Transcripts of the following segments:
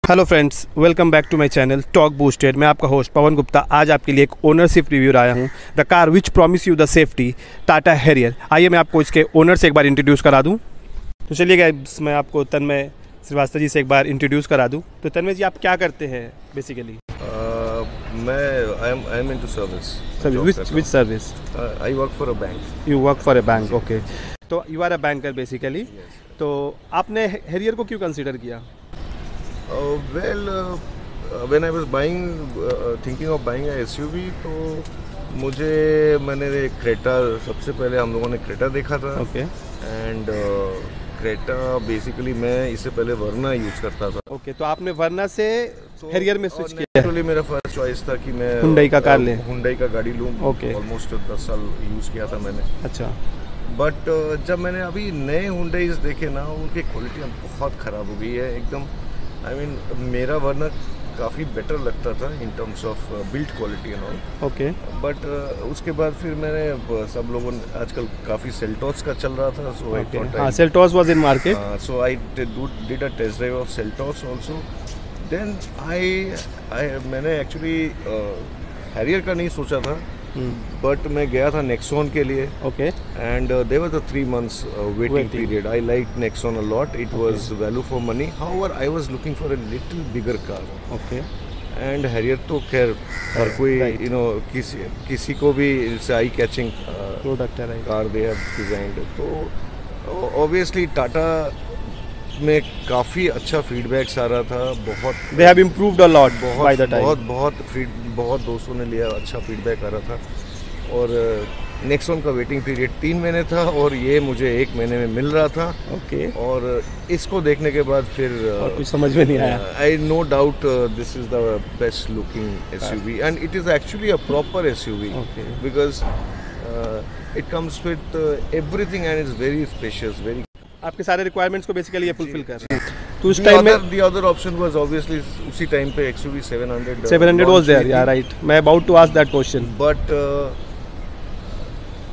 Hello friends, welcome back to my channel talk boosted. मैं आपका host Pawan Gupta आज आपके लिए एक ओनरशिप रिव्यू आया हूँ। The car which promise you the safety, Tata Harrier. आइए मैं आपको इसके ओनर से एक बार इंट्रोड्यूस करा दूँ। तो चलिए गाइस, मैं आपको तन्मय श्रीवास्तव जी से एक बार इंट्रोड्यूस करा दूँ। तो तन्मय जी, आप क्या करते हैं बेसिकली? मैं I am into service. Which service? I work for a bank. You work for a bank, okay. तो you are a banker basically. तो आपने हैरियर को क्यों कंसिडर किया? When I was thinking of buying a SUV, तो मैंने Creta, सबसे पहले हम लोगों ने क्रेटा देखा था। ओके। एंड क्रेटा बेसिकली मैं इससे पहले वर्ना यूज़ करता था। ओके, तो आपने वर्ना से हैरियर में स्विच किया? एक्चुअली मेरा फर्स्ट चॉइस था कि मैं हुंडई का कार लें, हुंडई का गाड़ी लूँ। ओके। ऑलमोस्ट 10 साल यूज़ किया था मैंने। अच्छा। बट जब मैंने अभी नए हुंडईज देखे ना, उनकी क्वालिटी बहुत ख़राब हो गई है एकदम। मेरा वर्ना काफ़ी बेटर लगता था in terms of build quality and all. Okay. But उसके बाद फिर मैंने सब लोगों ने आजकल काफ़ी सेल्टॉस का चल रहा था, so I thought Seltos was in market, so I did a test drive of Seltos also. Then मैंने एक्चुअली हैरियर का नहीं सोचा था, बट मैं गया था नेक्सॉन के लिए। Okay. And there was a 3 months waiting period. I liked Nexon a lot. It was value for money. However, I was looking for a little bigger car. Okay. And Harrier तो खैर हर कोई किसी को भी it's eye catching product है, right. Car they have designed. तो obviously Tata में काफ़ी अच्छा फीडबैक्स आ रहा था। बहुत they have improved a lot by the time. बहुत दोस्तों ने लिया, अच्छा फीडबैक आ रहा था। और नेक्सॉन का वेटिंग पीरियड 3 महीने था और ये मुझे 1 महीने में मिल रहा था। ओके। और इसको देखने के बाद फिर और कुछ समझ में नहीं आया। I know doubt this is the best looking SUV and it is actually a proper SUV because it comes with everything and is very spacious, very. आपके सारे रिक्वायरमेंट्स को बेसिकली ये फुलफिल कर रहा है। तो उस टाइम में the other option was obviously उसी टाइम पे एक्सयूवी 700 वाज देयर, या राइट। मैं about to ask that question. But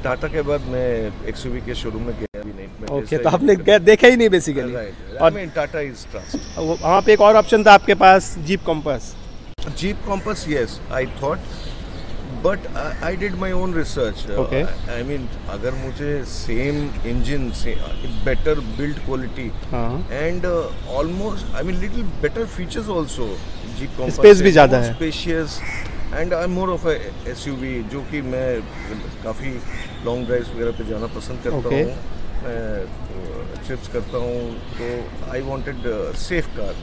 Tata के बाद मैं एक्सयूवी के शोरूम में गया भी नहीं। ओके, तो आपने देखा ही नहीं बेसिकली। और टाटा इज ट्रस्ट। वहाँ पे एक और ऑप्शन था आपके पास, Jeep Compass. Jeep Compass, yes, I thought, but I did my own research. I mean अगर मुझे सेम इंजन से better build quality and almost I mean little better features also, Jeep Compass space भी ज़्यादा है, spacious. And I am more of SUV, जो कि मैं काफ़ी लॉन्ग ड्राइव्स वगैरह पे जाना पसंद करता हूँ। मैं ट्रिप्स करता हूँ, तो आई वांटेड सेफ कार।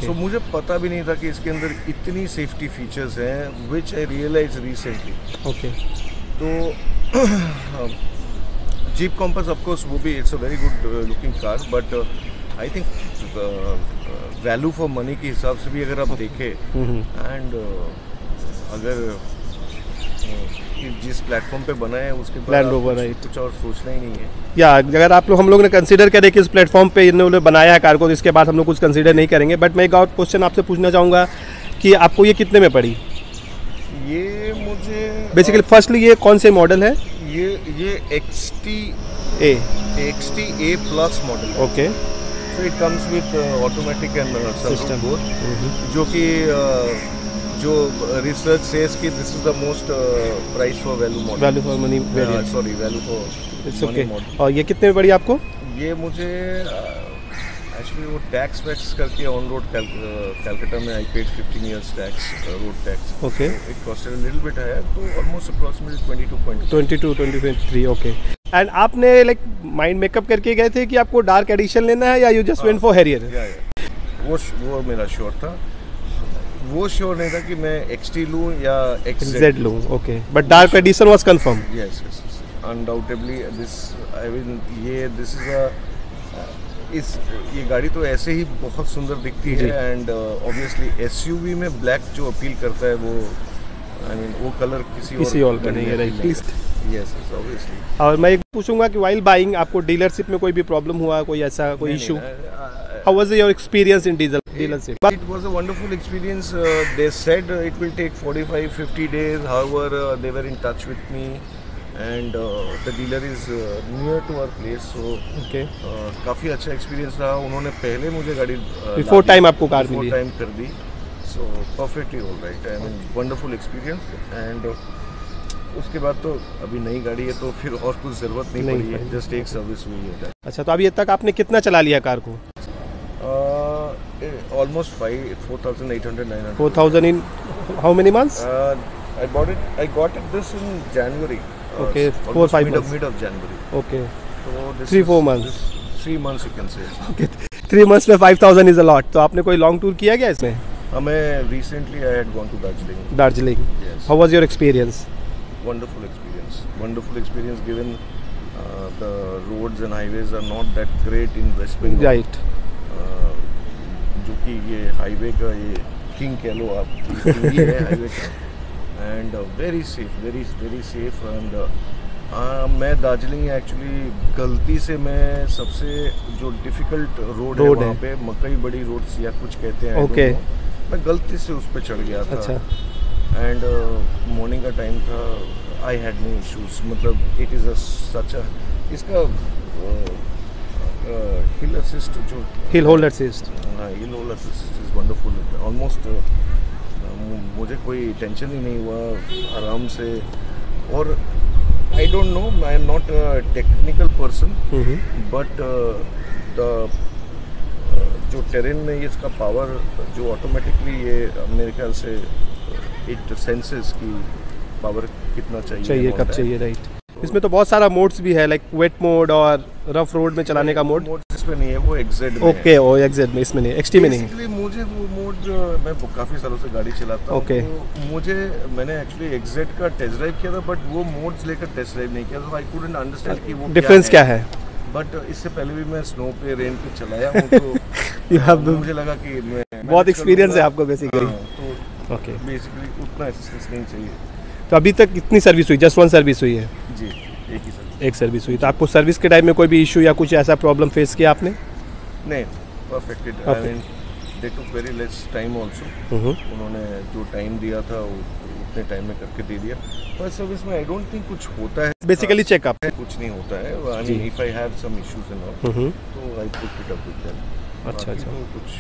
सो मुझे पता भी नहीं था कि इसके अंदर इतनी सेफ्टी फीचर्स हैं, विच आई रियलाइज रिसेंटली। ओके। तो जीप कॉम्पास ऑफकोर्स वो भी it's a very good looking car, but I think value for money के हिसाब से भी अगर आप देखें एंड अगर जिस प्लेटफॉर्म पे बना है उसके लैंड रोवर, राइट, कुछ और सोचना ही नहीं है। या अगर हम लोग ने कंसीडर करें कि इस प्लेटफॉर्म पे इन्होंने बनाया है कार को, तो इसके बाद हम लोग कुछ कंसीडर नहीं करेंगे। बट मैं एक और क्वेश्चन आपसे पूछना चाहूँगा कि आपको ये कितने में पड़ी? ये मुझे बेसिकली फर्स्टली ये कौन से मॉडल है? ये XT A plus model. Okay. So it comes with automatic and system both, जो कि जो रिसर्च सेज कि this is the most price for value for money variant, sorry value for money model. और ये कितने में पड़ी आपको? ये मुझे एक्चुअली वो टैक्स वैक्स करके ऑन रोड कैलकाटा में I paid 15 years tax, road tax. Okay. It costed a little bit higher, तो ऑलमोस्ट अप्रॉक्सिमेटली 22-23 ओके। एंड आपने लाइक माइंड मेकअप करके गए थे कि आपको डार्क एडिशन लेना है, या you just went for Harrier? वो मेरा श्योर था। वो श्योर नहीं था कि मैं XT लूँ या XZ लूँ। Okay, but dark edition was confirm. Yes, undoubtedly this I mean this is ये गाड़ी तो ऐसे ही बहुत सुंदर दिखती है। एंड ऑब्वियसली एसयूवी में ब्लैक जो अपील करता है, वो आई मीन वो कलर किसी और का नहीं है, राइट। Yes, obviously. और मैं एक पूछूंगा कि वाइल बाइंग आपको डीलरशिप में कोई भी प्रॉब्लम हुआ, कोई ऐसा कोई issue? How was your experience in dealership? It was a wonderful experience. They said it will take 45-50 days. However, they were in touch with me and the dealer is near to our place, so okay, काफ़ी अच्छा experience रहा। उन्होंने पहले मुझे गाड़ी before time आपको car मिली? Time कर दी, so perfectly all right. I mean wonderful experience. And उसके बाद तो अभी नई गाड़ी है तो फिर और कुछ ज़रूरत नहीं पड़ी है, जस्ट एक सर्विस हुई है। अच्छा, तो अभी तक आपने कितना चला लिया कार को? Almost 4,800 900। 4,000 in how many months? I got it this in January. Okay, almost 4-5 months. mid of January. Okay, So this 3-4 is- months. this 3 months you can say. Okay, 3 months में 5,000 इज अ लॉट। तो आपने कोई long tour किया क्या इसमें? मैं recently I had gone to Darjeeling. Darjeeling, Yes. How was your experience? Wonderful experience. Wonderful experience given the roads and highways are not that great in West Bengal. Right, जो कि ये हाईवे का ये king कह लो आप, king ही है highway का। And very safe, very very safe. And मैं दार्जिलिंग एक्चुअली गलती से मैं सबसे जो डिफ़िकल्ट रोड है रोड वहाँ है। पे मकई बड़ी रोड या कुछ कहते हैं, I don't Okay. know, मैं गलती से उस पर चढ़ गया था। अच्छा, एंड मॉर्निंग का टाइम था, आई हैड नो इश्यूज। मतलब इट इज़ सच अ इसका हिल असिस्ट जो हिल होल्डर असिस्ट, हाँ, hill holder assist is wonderful. Almost मुझे कोई टेंशन ही नहीं हुआ, आराम से। और I don't know, I am not a technical person, but the जो टेरेन में ये इसका पावर जो ऑटोमेटिकली ये मेरे ख्याल से इट सेंसेस की पावर कितना चाहिए कब चाहिए, राइट। इसमें तो बहुत सारा मोड्स भी है, लाइक वेट मोड और रफ रोड में चलाने का मोड। इसमें नहीं है, वो एक्जेड में ओके, ओ एक्जेड में, इसमें नहीं, एक्सटी में नहीं। Basically, मुझे वो मोड मैं काफ़ी सालों से गाड़ी चलाता हूँ, Okay. तो मैंने एक्चुअली एक्जेड का टेस्ट ड्राइव किया था, बट वो मोड्स लेकर टेस्ट ड्राइव नहीं किया, तो आई कुडंट अंडरस्टैंड कि वो डिफरेंस क्या है? बट इससे पहले भी मैं स्नो पे, रेन पे चलाया हूँ, तो You have the- मुझे लगा कि मैं बहुत एक्सपीरियंस है आपको बेसिकली। तो ओके, बेसिकली उतना असिस्टेंस नहीं चाहिए। तो अभी तक कितनी सर्विस हुई? जस्ट 1 सर्विस हुई है? जी, एक ही सर। एक सर्विस हुई। तो आपको सर्विस के टाइम में कोई भी इशू या कुछ ऐसा प्रॉब्लम फेस किया आपने? नहीं, perfected. I Perfect. Mean they took very less time also. उन्होंने जो टाइम दिया था वो उतने टाइम में करके दे दिया। फर्स्ट सर्विस में आई डोंट थिंक कुछ होता है, बेसिकली चेकअप। कुछ नहीं होता है। आई जी। Mean if I have some issues and all, तो I put it up with them. अच्छा, अच्छा। तो कुछ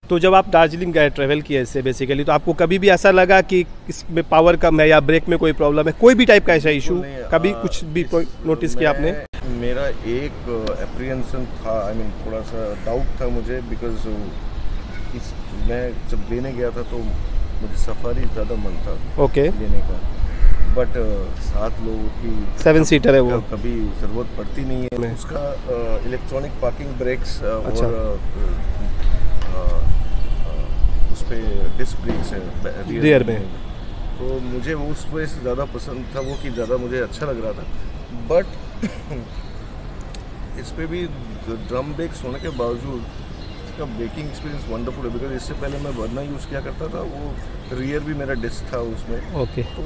तो जब आप दार्जिलिंग गए, ट्रैवल किया इससे बेसिकली, तो आपको कभी भी ऐसा लगा कि इसमें पावर कम है या ब्रेक में कोई प्रॉब्लम है, कोई भी टाइप का ऐसा इशू कभी कुछ भी नोटिस किया आपने? मेरा एक एप्रीहेंशन था, आई मीन थोड़ा सा डाउट था मुझे, बिकॉज मैं जब लेने गया था तो मुझे सफारी ज़्यादा मन था ओके, लेने का, बट 7 लोगों की 7 सीटर है वो। कभी ज़रूरत पड़ती नहीं है। उसका इलेक्ट्रॉनिक पार्किंग ब्रेक्स अच्छा। और उस पर डिस्क ब्रेक्स है रियर में। तो मुझे वो उस वजह से ज़्यादा पसंद था वो, कि ज़्यादा मुझे अच्छा लग रहा था। बट इस पे भी ड्रम ब्रेक्स होने के बावजूद इसका ब्रेकिंग एक्सपीरियंस वंडरफुल है, बिकॉज इससे पहले मैं वर्ना यूज़ किया करता था, वो रियर भी मेरा डिस्क था उसमें। ओके, तो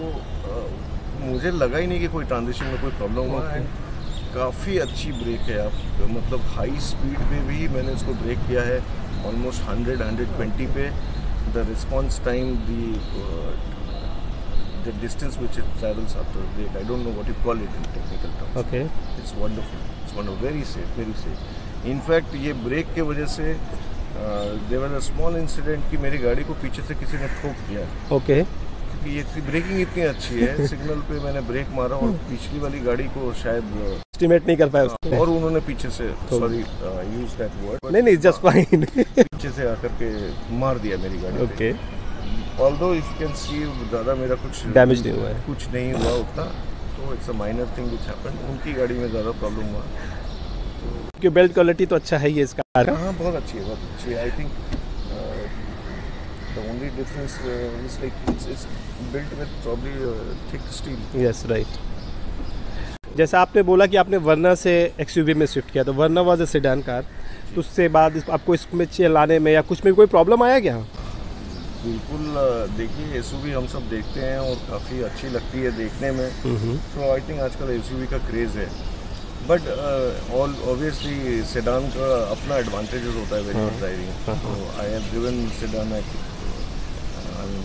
मुझे लगा ही नहीं कि कोई ट्रांजिशन में कोई प्रॉब्लम हुआ है। काफ़ी अच्छी ब्रेक है। आप मतलब हाई स्पीड पे भी मैंने इसको ब्रेक किया है, ऑलमोस्ट 100-120 पे। The response time, the distance which it travels after a break, I don't know what you call it in technical terms. Okay, It's wonderful. It's wonderful. Very safe. Very safe. In fact, ये break के वजह से there was a small incident कि मेरी गाड़ी को पीछे से किसी ने ठोक दिया, ओके, क्योंकि ये ब्रेकिंग इतनी अच्छी है। सिग्नल पे मैंने ब्रेक मारा और पिछली वाली गाड़ी को शायद एस्टिमेट नहीं कर पाया उसको। और उन्होंने पीछे से, सॉरी यूज दैट वर्ड, नहीं, जस्ट फाइन। पीछे से आकर के मार दिया मेरी गाड़ी पे। Okay, although if you can see ज़्यादा मेरा कुछ डैमेज नहीं हुआ है। कुछ नहीं हुआ उतना, तो it's a minor thing which happened. उनकी गाड़ी में ज़्यादा प्रॉब्लम हुआ। क्योंकि बेल्ट क्वालिटी तो अच्छा है ही इस कार का। हाँ, बहुत अच्छी है, बहुत अच्छी है। I think the only difference is like it's built with probably thick steel. Yes, right. जैसा आपने बोला कि आपने वर्ना से एक्सयूवी में शिफ्ट किया, तो वर्ना वाज अ सेडान कार, तो उससे बाद आपको इसमें चलाने में या कुछ में कोई प्रॉब्लम आया क्या? बिल्कुल। देखिए, एसयूवी हम सब देखते हैं और काफ़ी अच्छी लगती है देखने में। तो आई थिंक आजकल एसयूवी का क्रेज़ है, बट ऑब्वियसली सेडान का अपना एडवांटेजेस होता है वेन ड्राइविंग। तो I have driven sedan at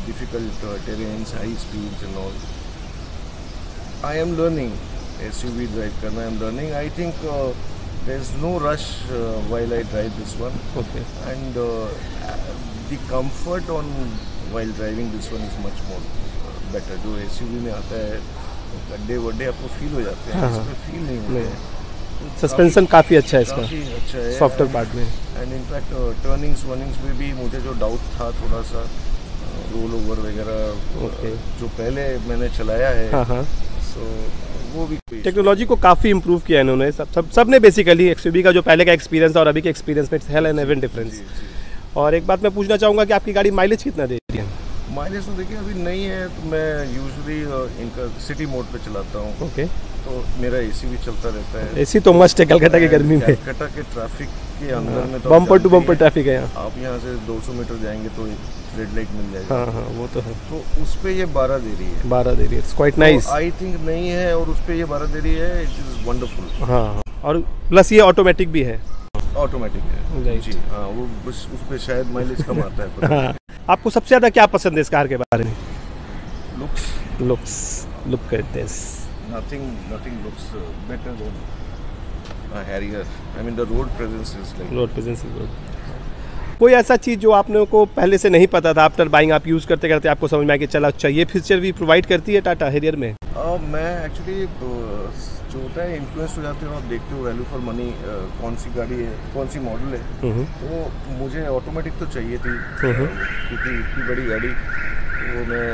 difficult terrains, high speeds and all. I am learning SUV drive करना, I am learning. I think there is no rush while I drive this one. Okay. And the comfort on while driving this one is much more better. जो SUV में आता है गड्ढे वड्ढे आपको feel हो जाते हैं, इसमें फील नहीं होते हैं. सस्पेंसन काफ़ी अच्छा है इसका, काफ़ी अच्छा है सॉफ्टवेयर पार्ट में. एंड इनफैक्ट टर्निंग्स वर्निंग्स में भी मुझे जो डाउट था थोड़ा सा रोल ओवर वगैरह जो पहले मैंने चलाया है, सो वो भी टेक्नोलॉजी को काफ़ी इम्प्रूव किया है इन्होंने. सब ने बेसिकली XUV का जो पहले का एक्सपीरियंस और अभी के एक्सपीरियंस में हेल एंड हेवन डिफरेंस. और एक बात मैं पूछना चाहूँगा कि आपकी गाड़ी माइलेज कितना देती है? माइलेज तो देखिए अभी नहीं है, तो मैं यूजुअली इनका सिटी मोड पे चलाता हूँ. ओके. तो मेरा AC भी चलता रहता है. AC तो मस्ट है कलकत्ता की गर्मी में. कलकत्ता के ट्रैफिक के अंदर में तो बम्पर टू बम्पर ट्रैफिक है यहाँ. आप यहाँ से 200 मीटर जाएंगे तो एक रेड लाइट मिल जाएगा. हाँ, वो तो है. तो उस पे ये 12 दे रही है. 12 दे रही है. It's quite nice. I think नहीं है, और उस पे ये 12 दे रही है. It is wonderful. हाँ, और प्लस ये ऑटोमेटिक भी है. ऑटोमेटिक है जी. हाँ, वो बस उस पे शायद माइलेज कम आता है. हाँ. आपको सबसे ज़्यादा क्या पसंद है इस कार के बारे में? Looks. Look at this. Nothing looks better than a Harrier. I mean the road presence is like. Road presence is good. कोई ऐसा चीज़ जो आप लोगों को पहले से नहीं पता था, आफ्टर बाइंग आप यूज़ करते करते आपको समझ में आया कि चला अच्छा ये फीचर भी प्रोवाइड करती है टाटा हैरियर में? मैं एक्चुअली जो होता है इन्फ्लुएंस हो जाते हो, आप देखते हो वैल्यू फॉर मनी कौन सी गाड़ी है, कौन सी मॉडल है. तो मुझे ऑटोमेटिक तो चाहिए थी, क्योंकि इतनी बड़ी गाड़ी, वो मैं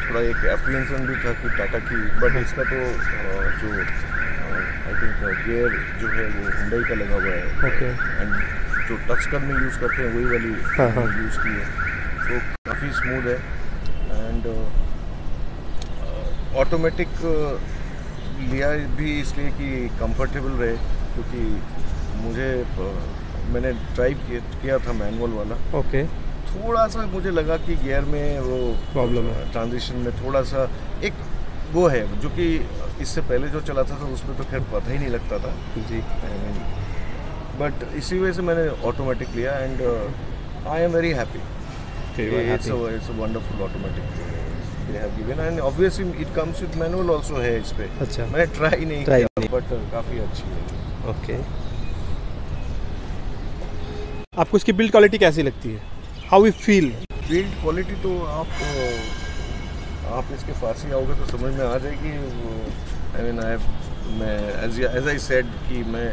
थोड़ा एक एप्रीहेंशन भी था कि टाटा की. बट इसका तो जो आई थिंक गियर जो है वो हुंडई का लगा हुआ है. ओके. एंड जो टच स्क्रीन में यूज़ करते हैं वही वाली यूज़ की है, तो काफ़ी स्मूथ है. एंड ऑटोमेटिक लिया भी इसलिए कि कंफर्टेबल रहे, क्योंकि मुझे मैंने ड्राइव किया था मैनुअल वाला. ओके. थोड़ा सा मुझे लगा कि गियर में वो प्रॉब्लम है, ट्रांजिशन में थोड़ा सा एक वो है, जो कि इससे पहले जो चलाता था उसमें तो खैर पता ही नहीं लगता था जी. बट इसी वजह से मैंने ऑटोमेटिक लिया. And I am very happy. It's a wonderful automatic they have given, and obviously it comes with manual also है इस पे. अच्छा. मैंने ट्राई नहीं किया, बट काफ़ी अच्छी है. ओके. आपको इसकी बिल्ड क्वालिटी कैसी लगती है? How you feel? Build quality तो आप इसके पास ही आओगे तो समझ में आ जाएगी. आई मीन मैं एज आई सेड कि मैं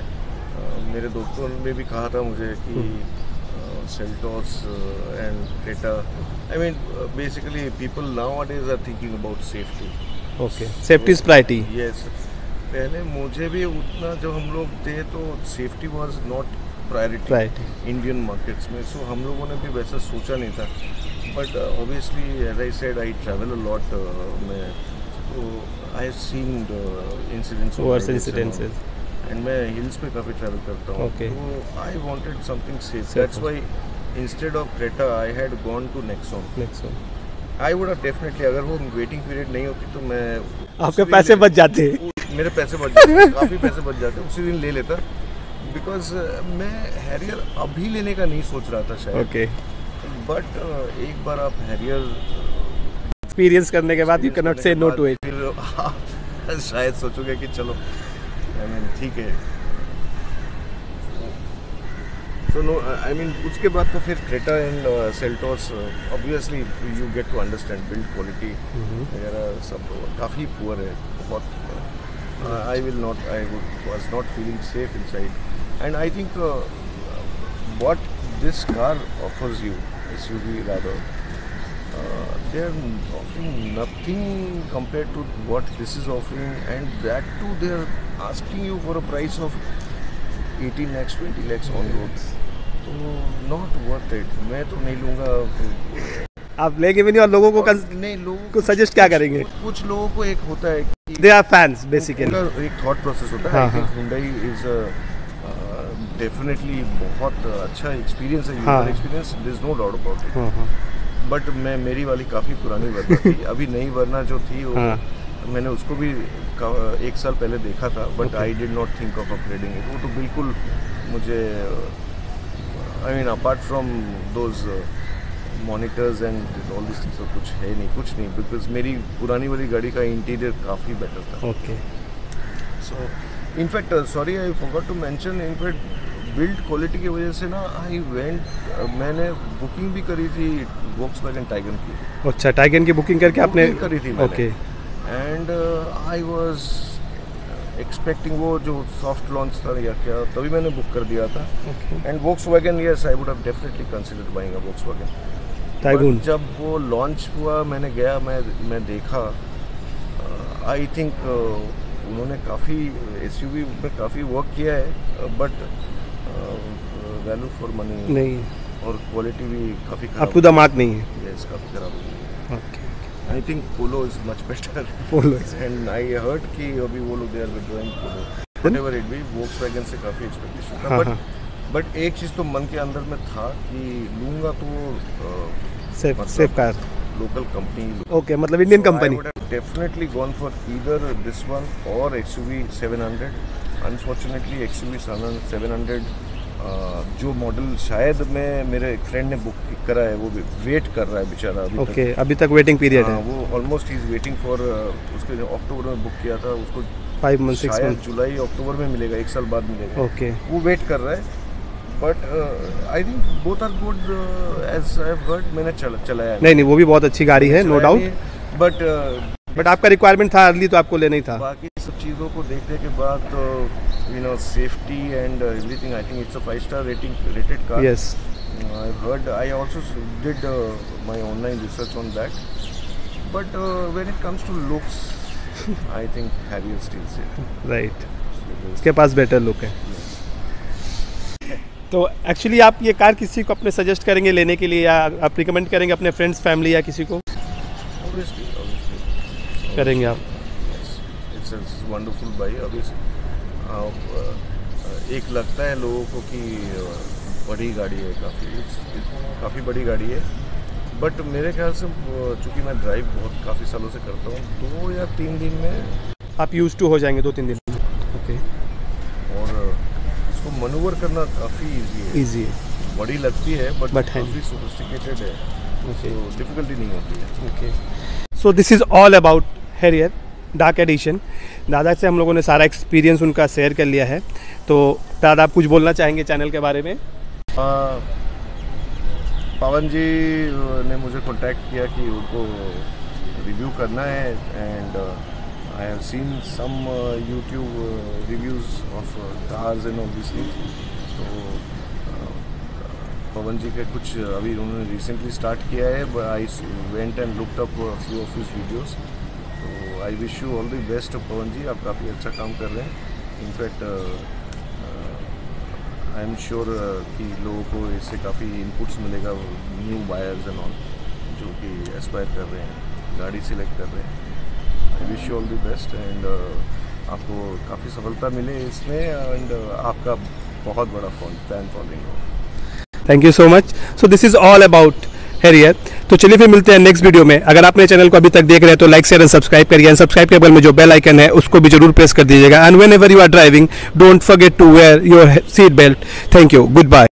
मेरे दोस्तों ने भी कहा था मुझे कि Seltos and Creta. I mean, basically, people nowadays are thinking about safety. Okay. Safety is priority. Yes. पहले मुझे भी उतना जब हम लोग थे तो safety was not priority. Indian markets में, so हम लोगों ने भी वैसा सोचा नहीं था. But obviously, as I said, I travel a lot. मैं तो I have seen the incidents. Worse incidences. And मैं हिल्स पे काफ़ी ट्रैवल करता हूँ. तो I wanted something safe. That's why instead of Creta I had gone to Nexon. I would have definitely, अगर वो वेटिंग पीरियड नहीं होती तो मैं, आपके पैसे बच जाते. मेरे पैसे बच जाते, काफ़ी पैसे बच जाते, उसी दिन ले लेता. बिकॉज मैं हैरियर अभी लेने का नहीं सोच रहा था शायद. ओके. बट एक बार आप हैरियर एक्सपीरियंस करने के बाद यू कैन नॉट से नो टू इट. फिर आप शायद सोचोगे कि चलो आई मीन ठीक है. सो नो आई मीन उसके बाद तो फिर Creta and Seltos obviously you get to understand build quality वगैरह सब काफ़ी पुअर है बहुत. I was not feeling safe inside. And I think what this car offers you, SUV rather, they are offering nothing compared to what this is offering, and that too they are asking you for a price of 18 lakhs 20 lakhs on road. तो not worth it. मैं तो नहीं लूँगा. आप लेंगे भी नहीं, और लोगों को नहीं, लोगों को सजेस्ट क्या करेंगे? कुछ लोगों को एक होता है कि दे आर फैंस बेसिकली. एक थॉट प्रोसेस होता है. I think Hyundai is definitely बहुत अच्छा एक्सपीरियंस है. User experience, there is no doubt about it. But मेरी वाली काफ़ी पुरानी वर्ना थी. अभी नई वर्ना जो थी वो मैंने उसको भी 1 साल पहले देखा था. But I did not think of upgrading it. वो तो बिल्कुल मुझे, I mean apart from those monitors and all this things तो कुछ नहीं बिकॉज मेरी पुरानी वाली गाड़ी का इंटीरियर काफ़ी बेटर था. Okay. So in fact sorry I forgot to mention, in fact build quality की वजह से ना मैंने बुकिंग भी करी थी वोक्सवैगन टाइगन की. अच्छा, टाइगन की बुकिंग करके आपने करी थी मैंने. Okay. And I was expecting वो जो सॉफ्ट लॉन्च था या क्या, तभी मैंने बुक कर दिया था. And Volkswagen, yes I would have definitely considered buying a Volkswagen tycoon. जब वो लॉन्च हुआ मैंने गया, मैं देखा, आई थिंक उन्होंने काफ़ी एसयूवी में काफ़ी वर्क किया है, बट वैल्यू फॉर मनी नहीं, और क्वालिटी भी काफ़ी अप टू द मार्क नहीं है. यस, काफ़ी खराब है. Okay. I think Polo is much better. Polo and I heard कि अभी वो लोग they are withdrawing Polo. Whatever it be, Volkswagen से काफ़ी एक्सपेक्टेशन था. बट एक चीज़ तो मन के अंदर में था कि लूँगा तो safe car, local company. Okay, मतलब Indian company. Definitely gone for either this one or XUV 700. Unfortunately XUV 700 जो मॉडल शायद मेरे एक फ्रेंड ने बुक करा है, वो भी वेट कर रहा है बेचारा अभी. ओके, अभी तक वेटिंग पीरियड है. वो ऑलमोस्ट इज वेटिंग फॉर, उसके अक्टूबर में बुक किया था, उसको 5 मंथ 6 मंथ जुलाई अक्टूबर में मिलेगा, 1 साल बाद मिलेगा. ओके. वो वेट कर रहा है. But I think both are good as I have heard. मैंने चलाया नहीं, वो भी बहुत अच्छी गाड़ी है, नो डाउट. बट आपका रिक्वायरमेंट था अर्ली, तो आपको लेना ही था. बाकी सब चीज़ों को देखने के बाद you know safety and everything, I think it's a 5-star rated car. Yes, I heard. I also did my online research on that. But when it comes to looks, I think Harrier still safe. Right, इसके पास better look है. तो actually आप ये car किसी को अपने suggest करेंगे लेने के लिए, या आप रिकमेंड करेंगे अपने फ्रेंड्स, फैमिली या किसी को? Obviously. करेंगे आप? It's a wonderful buy. Obviously. एक लगता है लोगों को कि बड़ी गाड़ी है, काफ़ी बड़ी गाड़ी है. बट मेरे ख्याल से चूँकि मैं ड्राइव काफ़ी सालों से करता हूँ, 2 या 3 दिन में आप यूज टू हो जाएंगे, 2-3 दिन में. ओके. और इसको मनूवर करना काफ़ी इजी है. बड़ी लगती है बट काफ़ी सोफिस्टिकेटेड है. ओके. तो डिफिकल्टी नहीं होती है. Okay. So this is all about Harrier dark edition. दादा से हम लोगों ने सारा एक्सपीरियंस उनका शेयर कर लिया है. तो दादा, आप कुछ बोलना चाहेंगे चैनल के बारे में? पवन जी ने मुझे कांटेक्ट किया कि उनको रिव्यू करना है. And I have seen some YouTube reviews of cars and all this things. तो पवन जी के कुछ अभी उन्होंने रिसेंटली स्टार्ट किया है. I went and looked up few of his videos. तो I wish you all the best Pavan ji. आप काफ़ी अच्छा काम कर रहे हैं. इनफैक्ट आई एम श्योर कि लोगों को इससे काफ़ी इनपुट्स मिलेगा, न्यू बायर्स एंड ऑल, जो कि एस्पायर कर रहे हैं, गाड़ी सिलेक्ट कर रहे हैं. आई wish you all the best and आपको काफ़ी सफलता मिले इसमें. एंड आपका बहुत बड़ा फैन फॉलोइंग हो. Thank you so much. So this is all about Harrier. तो चलिए फिर मिलते हैं नेक्स्ट वीडियो में. अगर आपने चैनल को अभी तक देख रहे हैं तो लाइक, शेयर एंड सब्सक्राइब करिए. एंड सब्सक्राइब के बगल में जो बेल आइकन है उसको भी जरूर प्रेस कर दीजिएगा. And whenever you are driving, don't forget to wear your seat belt. Thank you. Good bye.